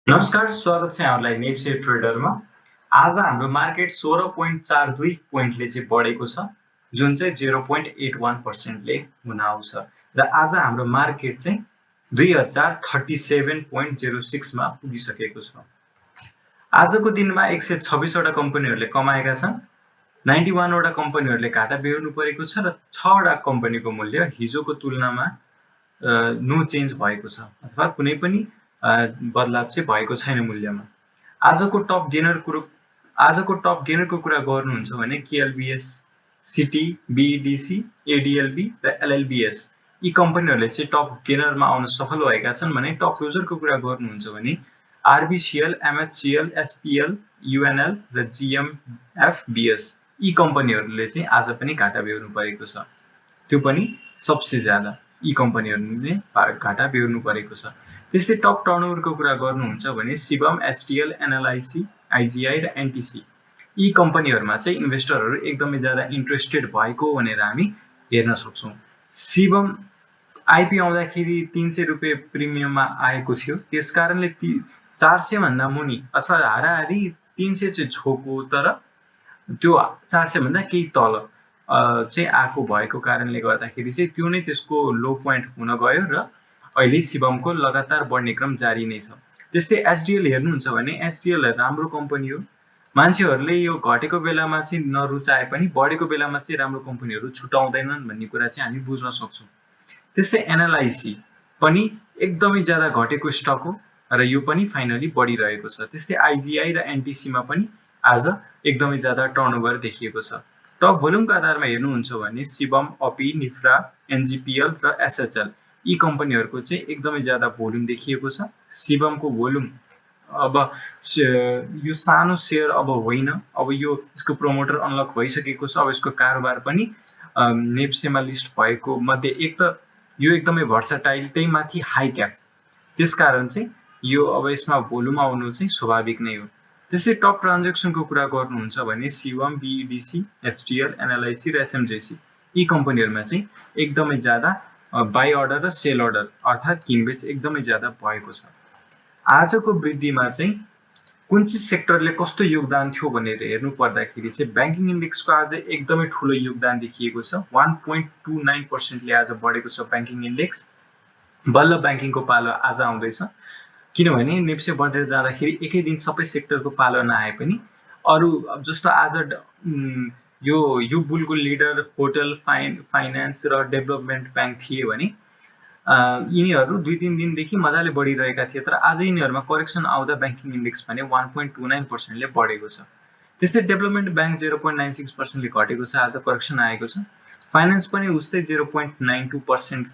नमस्कार, स्वागत छ यहाँहरूलाई नेप्से ट्रेडरमा। आज हाम्रो मार्केट 16.42 पोइन्टले चाहिँ बढेको छ, जुन चाहिँ 0.81% हुन आउँछ र आज हाम्रो मार्केट चाहिँ 2037.06 मा पुगिसकेको छ। आजको दिनमा 126 वटा कम्पनीहरूले कमाएका छन्, 91 वटा कम्पनीहरूले घाटा बेहोर्नु परेको छ र 6 वटा कम्पनीको मूल्य हिजोको तुलनामा नो चेन्ज भएको छ अथवा कुनै पनि बदलाव चाहिँ भएको छैन मूल्यमा। आजको टप गेनरको कुरा गर्नुहुन्छ भने केएलबीएस, सिटी, बीईडीसी, एडीएलबी र एलएलबीएस यी कम्पनीहरूले चाहिँ टप गेनरमा आउन सफल भएका छन् भने टप लुजरको कुरा गर्नुहुन्छ भने आरबीसीएल, एमएचसीएल, एसपीएल, युएनएल र जीएमएफबीएस यी कम्पनीहरूले चाहिँ आज पनि घाटा बेहोर्नु परेको छ। त्यो पनि सबसे ज्यादा यी कम्पनीहरूले घाटा बेहोर्नु परेको छ। त्यस्तै टप टर्नओभरको कुरा गर्नुहुन्छ भने शिवम, एचटीएल, एनएलआईसी, आईजीआई र एनटीसी यी कम्पनीहरूमा चाहिँ इन्भेस्टरहरू एकदमै ज्यादा इन्ट्रेस्टेड भएको भनेर हामी हेर्न सक्छौँ। शिवम आइपी आउँदाखेरि 300 रुपियाँ प्रिमियममा आएको थियो, त्यसकारणले 400 भन्दा मुनि अथवा हाराहारी 300 चाहिँ छोको, तर त्यो 400 भन्दा केही तल चाहिँ आएको भएको कारणले गर्दाखेरि चाहिँ त्यो नै त्यसको लो पोइन्ट हुन गयो र अहिले शिवमको लगातार बढ्ने क्रम जारी नै छ। त्यस्तै एचडीएल हेर्नुहुन्छ भने एचडीएल राम्रो कम्पनी हो। मान्छेहरूले यो घटेको बेलामा चाहिँ नरुचाए पनि बढेको बेलामा चाहिँ राम्रो कम्पनीहरू छुटाउँदैनन् भन्ने कुरा चाहिँ हामी बुझ्न सक्छौँ। त्यस्तै एनएलआईसी पनि एकदमै ज्यादा घटेको स्टक हो र यो पनि फाइनली बढिरहेको छ। त्यस्तै आईजीआई र एनटीसीमा पनि आज एकदमै ज्यादा टर्नओभर देखिएको छ। टप भोल्युमको आधारमा हेर्नुहुन्छ भने शिवम, अपी, निफ्रा, एनजीपीएल र एसएचएल यी कम्पनीहरूको चाहिँ एकदमै ज्यादा भोल्युम देखिएको छ। शिवमको भोल्युम अब यो सानो सेयर अब होइन, अब यो यसको प्रमोटर अनलक भइसकेको छ। अब यसको कारोबार पनि नेप्सेमा लिस्ट भएको मध्ये एक त यो एकदमै भर्साटाइल, त्यही माथि हाई क्याप, त्यसकारण चाहिँ यो अब यसमा भोल्युम आउनु चाहिँ स्वाभाविक नै हो। त्यसै टप ट्रान्जेक्सनको कुरा गर्नुहुन्छ भने शिवम, बीईडीसी, एचटीएल, एनएलआईसी र एसएमजेसी यी कम्पनीहरूमा चाहिँ एकदमै ज्यादा बाई अर्डर र सेल अर्डर अर्थात् किनबेच एकदमै ज्यादा भएको छ। आजको वृद्धिमा चाहिँ कुन चाहिँ सेक्टरले कस्तो योगदान थियो भनेर हेर्नु पर्दाखेरि चाहिँ ब्याङ्किङ इन्डेक्सको आज एकदमै ठुलो योगदान देखिएको छ। 1.29%ले आज बढेको छ ब्याङ्किङ इन्डेक्स। बल्ल ब्याङ्किङको पालो आज आउँदैछ, किनभने नेप्से बढेर जाँदाखेरि एकै दिन सबै सेक्टरको पालो नआए पनि अरू जस्तो आज यो बुलको लिडर होटल, फाइनान्स र डेभलपमेन्ट ब्याङ्क थिए भने यिनीहरू 2-3 दिनदेखि मजाले बढिरहेका थिए, तर आज यिनीहरूमा करेक्सन आउँदा ब्याङ्किङ इन्डेक्स भने 1.29%ले बढेको छ। त्यस्तै डेभलपमेन्ट ब्याङ्क 0.96%ले घटेको छ, आज करेक्सन आएको छ। फाइनान्स पनि उस्तै 0.92%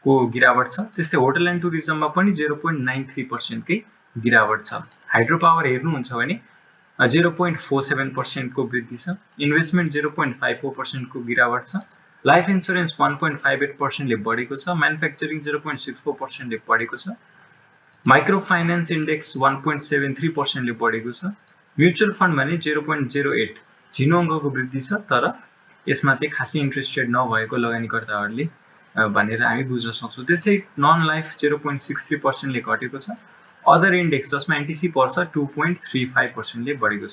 को गिरावट छ। त्यस्तै होटल एन्ड टुरिज्ममा पनि 0.93% कै गिरावट छ। हाइड्रो पावर हेर्नुहुन्छ भने 0.47% को वृद्धि छ। इन्भेस्टमेन्ट 0.54% को गिरावट छ। लाइफ इन्सुरेन्स 1.58%ले बढेको छ। म्यानुफ्याक्चरिङ 0.64%ले बढेको छ। माइक्रो फाइनान्स इन्डेक्स 1.73%ले बढेको छ। म्युचुअल फन्ड भने 0.08 झिनो अङ्कको वृद्धि छ, तर यसमा चाहिँ खासै इन्ट्रेस्टेड नभएको लगानीकर्ताहरूले भनेर हामी बुझ्न सक्छौँ। त्यस्तै नन लाइफ 0.63%ले घटेको छ। अदर इन्डेक्स जसमा एनटीसी पर्छ 2.35%ले बढेको छ।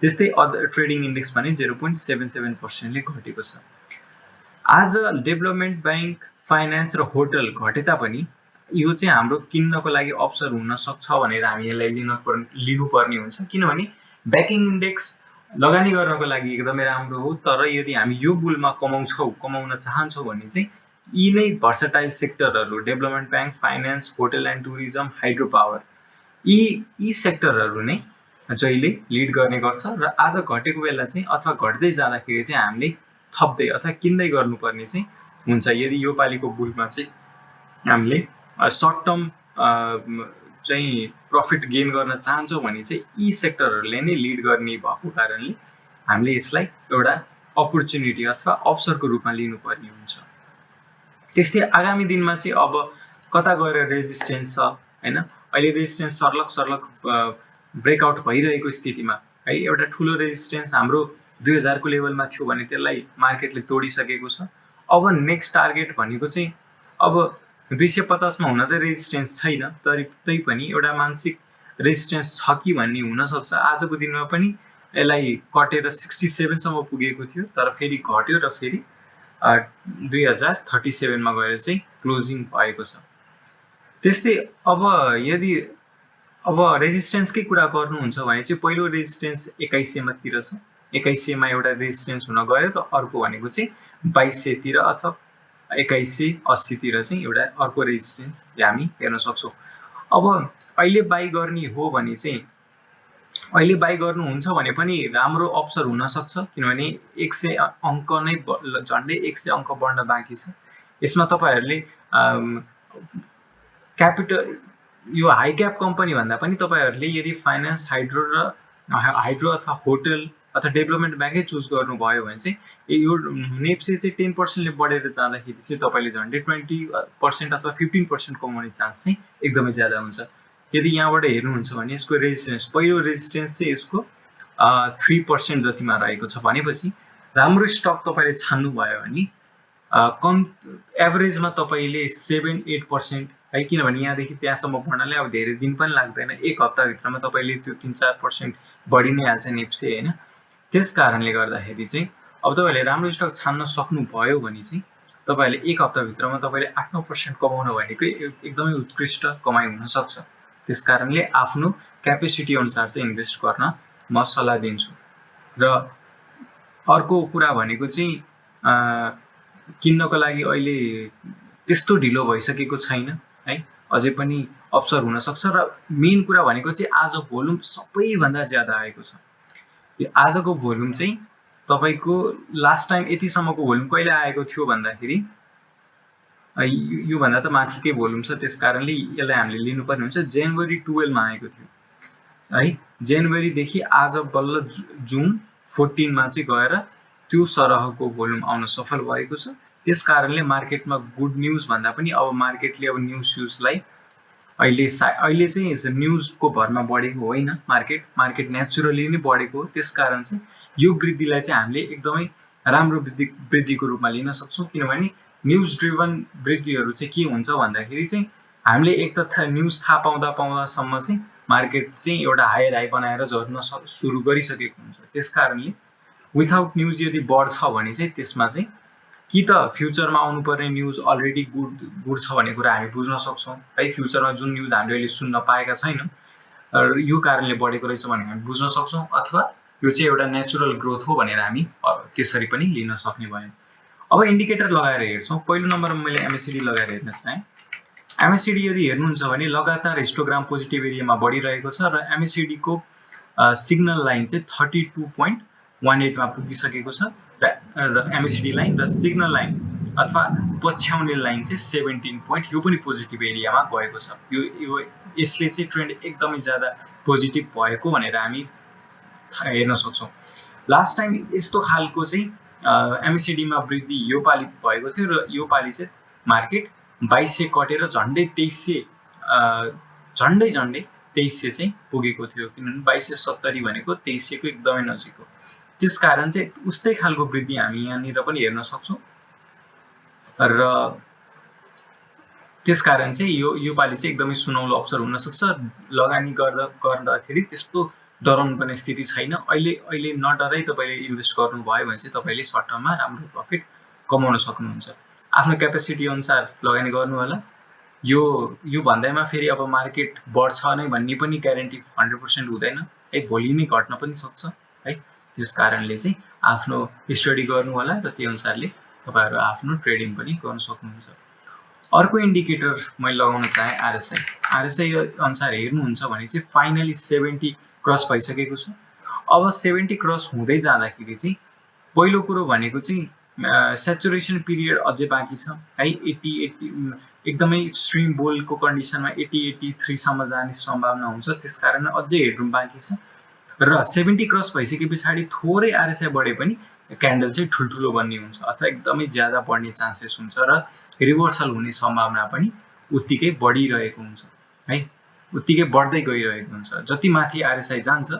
त्यस्तै अदर ट्रेडिङ इन्डेक्स भने 0.77%ले घटेको छ। आज डेभलपमेन्ट ब्याङ्क, फाइनान्स र होटल घटे तापनि यो चाहिँ हाम्रो किन्नको लागि अवसर हुन सक्छ भनेर हामी यसलाई लिनुपर्ने हुन्छ, किनभने ब्याङ्किङ इन्डेक्स लगानी गर्नको लागि एकदमै राम्रो हो, तर यदि हामी यो बुलमा कमाउन चाहन्छौँ भने चाहिँ यी नै भर्सटाइल सेक्टरहरू development bank, finance, hotel and tourism, hydro power यी सेक्टरहरू नै जहिले लिड गर्ने गर्छ र आज घटेको बेला चाहिँ अथवा घट्दै जाँदाखेरि चाहिँ हामीले थप्दै अथवा किन्दै गर्नुपर्ने चाहिँ हुन्छ। यदि यो पालिको बुलमा चाहिँ हामीले सर्ट टर्म चाहिँ प्रफिट गेन गर्न चाहन्छौँ भने चाहिँ यी सेक्टरहरूले नै लिड गर्ने भएको कारणले हामीले यसलाई एउटा अपर्च्युनिटी अथवा अवसरको रूपमा लिनुपर्ने हुन्छ। त्यस्तै आगामी दिनमा चाहिँ अब कता गएर रेजिस्टेन्स छ हैन, अहिले रेजिस्टेन्स सर्लक ब्रेकआउट भइरहेको स्थितिमा है एउटा ठुलो रेजिस्टेन्स हाम्रो 2000 को लेभलमा थियो भने त्यसलाई मार्केटले तोडिसकेको छ। अब नेक्स्ट टार्गेट भनेको चाहिँ अब 250 मा हुन त रेजिस्टेन्स छैन, तै पनि एउटा मानसिक रेजिस्टेन्स छ कि भन्ने हुन सक्छ। आजको दिनमा पनि यसलाई कटेर 67 सम्म पुगेको थियो, तर फेरि घट्यो र फेरि 2037 मा गएर चाहिँ क्लोजिङ भएको छ। त्यस्तै अब रेजिस्टेन्सकै कुरा गर्नुहुन्छ भने चाहिँ पहिलो रेजिस्टेन्स 2100 तिर छ, 2100 मा एउटा रेजिस्टेन्स हुन गयो र अर्को भनेको चाहिँ 2200 तिर अथवा 2180 तिर चाहिँ एउटा अर्को रेजिस्टेन्स हामी हेर्न सक्छौँ। अब अहिले बाई गर्ने हो भने चाहिँ अहिले बाई गर्नुहुन्छ भने पनि राम्रो अवसर हुन सक्छ, किनभने 100 अङ्क नै झन्डै 100 अङ्क बढ्न बाँकी छ। यसमा तपाईहरुले क्यापिटल यो हाई क्याप कम्पनी भन्दा पनि तपाईहरुले यदि फाइनान्स, हाइड्रो अथवा होटल अथवा डेभलपमेन्ट ब्याङ्कै चुज गर्नुभयो भने चाहिँ यो नेप्से चाहिँ 10% ले बढेर जाँदाखेरि चाहिँ तपाईले झन्डै 20% अथवा 15% कमाउने चान्स चाहिँ एकदमै ज्यादा हुन्छ। यदि यहाँबाट हेर्नुहुन्छ भने यसको रेजिस्टेन्स, पहिलो रेजिस्टेन्स चाहिँ यसको 3% जतिमा रहेको छ भनेपछि राम्रो स्टक तपाईले छान्नु भयो भने कम एभरेजमा तपाईले 7-8% है, किनभने यहाँदेखि त्यहाँसम्म बढ्नले अब धेरै दिन पनि लाग्दैन, एक हप्ताभित्रमा तपाईले त्यो 3-4% बढी नै हाल्छ नेप्से हैन। त्यस कारणले गर्दाखेरि चाहिँ अब तपाईले राम्रो स्टक छान्न सक्नुभयो भने चाहिँ तपाईले एक हप्ताभित्रमा तपाईले 8-9% कमाउन भनेको एकदमै उत्कृष्ट कमाइ हुन सक्छ। त्यस कारणले आफ्नो क्यापेसिटी अनुसार चाहिँ इन्भेस्ट गर्न म सल्लाह दिन्छु। र अर्को कुरा भनेको चाहिँ किन्नको लागि अहिले त्यस्तो ढिलो भइसकेको छैन है, अझै पनि अवसर हुन सक्छ। र मेन कुरा भनेको चाहिँ आज भोल्युम सबैभन्दा ज्यादा आएको छ। यो आजको भोल्युम चाहिँ तपाईको लास्ट टाइम यतिसम्मको भोल्युम कहिले आएको थियो भन्दाखेरि यो भन्दा त माथिकै भोल्युम छ, त्यस कारणले यसलाई हामीले लिनुपर्ने हुन्छ। जनवरी 12 मा आएको थियो है, जनवरी देखि आज बल्ल जुन 14 मा चाहिँ गएर त्यो सरहको भोल्युम आउन सफल भएको छ। त्यस कारणले मार्केटमा गुड न्यूज भन्दा पनि अब मार्केटले अब न्यूजलाई अहिले चाहिँ न्यूजको भरमा बढेको होइन, मार्केट नेचुरली नै बढेको हो। त्यस कारण चाहिँ यो वृद्धिलाई चाहिँ हामीले एकदमै राम्रो वृद्धिको रूपमा लिन सक्छौँ, किनभने न्यूज ड्रिभन वृद्धिहरू चाहिँ के हुन्छ भन्दाखेरि चाहिँ हामीले एक त न्यूज थाहा पाउँदासम्म चाहिँ मार्केट चाहिँ एउटा हायर हाई बनाएर झर्न सुरु गरिसकेको हुन्छ। त्यस कारणले विथआउट न्यूज यदि बढ्छ भने चाहिँ त्यसमा चाहिँ कि त फ्युचरमा आउनुपर्ने न्यूज अलरेडी गुड छ भन्ने कुरा हामी बुझ्न सक्छौँ है। फ्युचरमा जुन न्यूज हामीले अहिले सुन्न पाएका छैनौँ यो कारणले बढेको रहेछ भने हामी बुझ्न सक्छौँ, अथवा यो चाहिँ एउटा नेचुरल ग्रोथ हो भनेर हामी त्यसरी पनि लिन सक्ने भयो। अब इन्डिकेटर लगाएर हेर्छौँ। पहिलो नम्बरमा मैले एमएससीडी लगाएर हेर्न चाहेँ। एमएससीडी यदि हेर्नुहुन्छ भने लगातार हिस्टोग्राम पोजिटिभ एरियामा बढिरहेको छ र एमएससीडी को सिग्नल लाइन चाहिँ 32.18 मा पुगिसकेको छ र एमएससीडी लाइन र सिग्नल लाइन अथवा पछ्याउने लाइन चाहिँ 17 यो पनि पोजिटिभ एरियामा गएको छ। यो यसले चाहिँ ट्रेन्ड एकदमै ज्यादा पोजिटिभ भएको भनेर हामी हेर्न सक्छौँ। लास्ट टाइम यस्तो खालको चाहिँ एमएससीडीमा वृद्धि यो पालि भएको थियो र यो पालि चाहिँ मार्केट 2200 कटेर झन्डै 2300 चाहिँ पुगेको थियो, किनभने 2270 भनेको 2300 को एकदमै नजिक हो। त्यस कारण चाहिँ उस्तै खालको वृद्धि हामी यहाँनिर पनि हेर्न सक्छौँ र त्यस कारण चाहिँ यो पालि चाहिँ एकदमै सुनौलो अवसर हुन सक्छ। लगानी गर्दाखेरि त्यस्तो डराउनु पर्ने स्थिति छैन। अहिले नडराई तपाईले इन्भेस्ट गर्नुभयो भने चाहिँ तपाईले सर्ट टर्ममा राम्रो प्रफिट कमाउन सक्नुहुन्छ। आफ्नो क्यापेसिटी अनुसार लगानी गर्नु होला। यो भन्दैमा फेरि अब मार्केट बढ्छ नै भन्ने पनि ग्यारेन्टी 100% हुँदैन है, भोलि नै घट्न पनि सक्छ है। त्यस कारणले चाहिँ आफ्नो स्टडी गर्नु होला र त्यही अनुसारले तपाईहरु आफ्नो ट्रेडिङ पनि गर्न सक्नुहुन्छ। अर्को इन्डिकेटर मैले लगाउन चाहे आरएसआई अनुसार हेर्नुहुन्छ भने चाहिँ फाइनली 70 क्रस भइसकेको छ। अब 70 क्रस हुँदै जाँदाखेरि चाहिँ पहिलो कुरो भनेको चाहिँ स्याचुरेसन पिरियड अझै बाँकी छ है। 80 एकदमै एक्सट्रिम बुलको कन्डिसनमा 80-83 सम्म जाने सम्भावना हुन्छ। त्यसकारण अझै हेडरुम बाँकी छ र 70 क्रस भइसके पछाडि थोरै आरएसआई बढे पनि क्यान्डल चाहिँ ठुल्ठुलो बन्ने हुन्छ अथवा एकदमै ज्यादा बढ्ने चान्सेस हुन्छ र रिभर्सल हुने सम्भावना पनि उत्तिकै बढिरहेको हुन्छ है, उत्तिकै बढ्दै गइरहेको हुन्छ। जति माथि आरएसआई जान्छ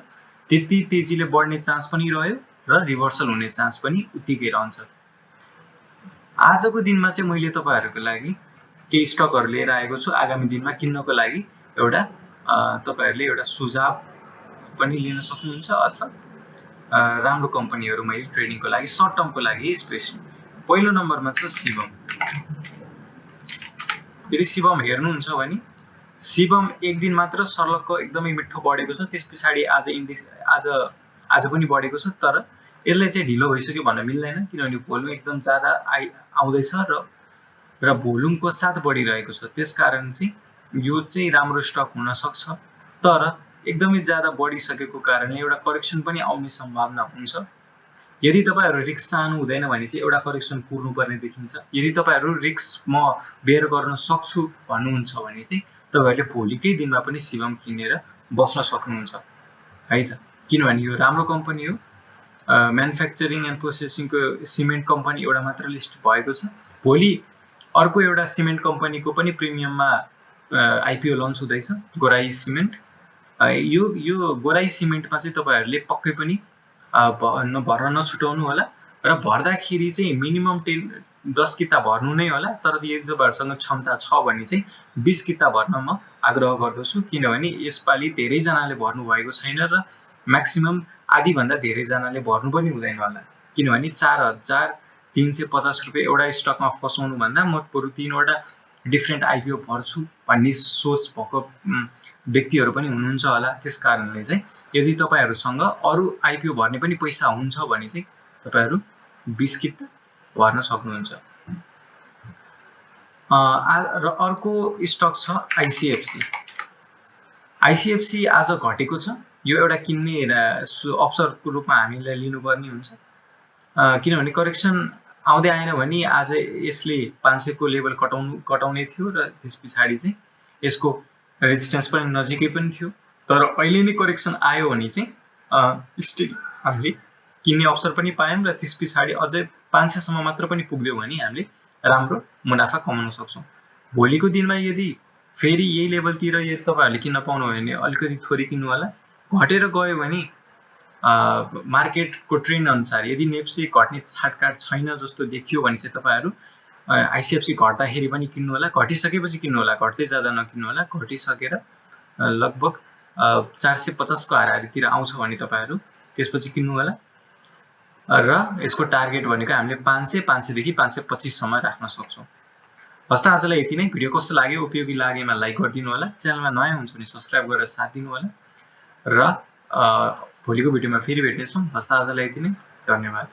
त्यति तेजीले बढ्ने चान्स पनि रह्यो र रिभर्सल हुने चान्स पनि उत्तिकै रहन्छ। आजको दिनमा चाहिँ मैले तपाईहरुको लागि केही स्टकहरु लिएर आएको छु आगामी दिनमा किन्नको लागि एउटा तपाईहरुले एउटा सुझाव पनि लिन सक्नुहुन्छ अथवा राम्रो कम्पनीहरु मैले ट्रेडिङको लागि सर्ट टर्मको लागि स्पेशली पहिलो नम्बरमा छ शिवम। यदि शिवम हेर्नुहुन्छ भने शिवम एक दिन मात्र सर्लकको एकदमै मिठो बढेको छ, त्यसपछि आज पनि बढेको छ, तर यसलाई चाहिँ ढिलो भइसक्यो भन्न मिल्दैन किनभने भोल्युम एकदम ज्यादा आउँदैछ र भोल्युमको साथ बढिरहेको छ। त्यसकारण चाहिँ यो चाहिँ राम्रो स्टक हुन सक्छ, तर एकदमै ज्यादा बढिसकेको कारणले एउटा करेक्सन पनि आउने सम्भावना हुन्छ। यदि तपाईहरु रिस्क चाहनु हुँदैन भने चाहिँ एउटा करेक्सन कुर्नुपर्ने देखिन्छ। यदि तपाईहरु रिस्क म बेयर गर्न सक्छु भन्नुहुन्छ भने चाहिँ तपाईहरुले भोलिकै दिनमा पनि शिवम किनेर बस्न सक्नुहुन्छ है त, किनभने यो राम्रो कम्पनी हो। म्यानुफ्याक्चरिङ एन्ड प्रोसेसिङको सिमेन्ट कम्पनी एउटा मात्र लिस्ट भएको छ। भोलि अर्को एउटा सिमेन्ट कम्पनीको पनि प्रिमियममा आइपिओ लन्च हुँदैछ, गोराई सिमेन्ट। यो गोराई सिमेन्टमा चाहिँ तपाईहरुले पक्कै पनि भर्न नछुटाउनु होला र भर्दाखेरि चाहिँ मिनिमम 10 किता भर्नु नै होला। तर यदि तपाईहरुसँग क्षमता छ भने चाहिँ 20 किता भर्न म आग्रह गर्दछु, किनभने यसपालि धेरै जनाले भर्नु भएको छैन र म्याक्सिमम आधी भन्दा धेरै जनाले भर्नु पनि हुँदैन होला, किनभने 4350 रुपैयाँ एउटा स्टकमा फसाउनु भन्दा म बरु 3 वटा डिफरेन्ट आइपिओ भर्छु भन्ने सोच भएको व्यक्तिहरु पनि हुनुहुन्छ होला। त्यसकारणले चाहिँ यदि तपाईहरुसँग अरु आइपिओ भर्ने पनि पैसा हुन्छ भने चाहिँ तपाईहरु 20 किता भर्न सक्नुहुन्छ। र अर्को स्टक छ आइसीएफसी। आइसीएफसी आज घटेको छ। यो एउटा किन्ने अवसरको रूपमा हामीले लिनुपर्ने हुन्छ, किनभने करेक्सन आउँदै आएन भने आज यसले 500 को लेभल कटाउने थियो र त्यसपछि चाहिँ यसको रेजिस्टेन्स पनि नजिकै पनि थियो। तर अहिले नै करेक्सन आयो भने चाहिँ स्टिल हामीले किन्ने अवसर पनि पायौं र त्यसपछि अझै 500 सम्म मात्र पनि पुग्यो भने हामीले राम्रो मुनाफा कमाउन सक्छौं। भोलिको दिनमा यदि फेरि यही लेभलतिर यदि तपाईहरुले किन्न पाउनु भयो भने अलिकति थोरै किन्नु होला। घटेर गयो भने मार्केटको ट्रेन्ड अनुसार यदि नेप्से घट्ने छाटकाट छैन जस्तो देखियो भने चाहिँ तपाईहरु आइसीएफसी घट्दाखेरि पनि किन्नु होला, घटिसकेपछि किन्नु होला, घट्दै जाँदा नकिन्नु होला। घटिसकेर लगभग 450 को हाराहारीतिर आउँछ भने तपाईहरु त्यसपछि किन्नु होला र यसको टार्गेट भनेको हामीले 500 देखि 525 सम्म राख्न सक्छौं। हस्त आजलाई यति नै। भिडियो कस्तो लाग्यो, उपयोगी लागेमा लाइक गरिदिनु होला, च्यानलमा नयाँ हुनुहुन्छ भने सब्स्क्राइब गरेर साथ दिनु होला र भोलिको भिडियोमा फेरि भेट्नेछौं। हस्त आजलाई यति नै, धन्यवाद।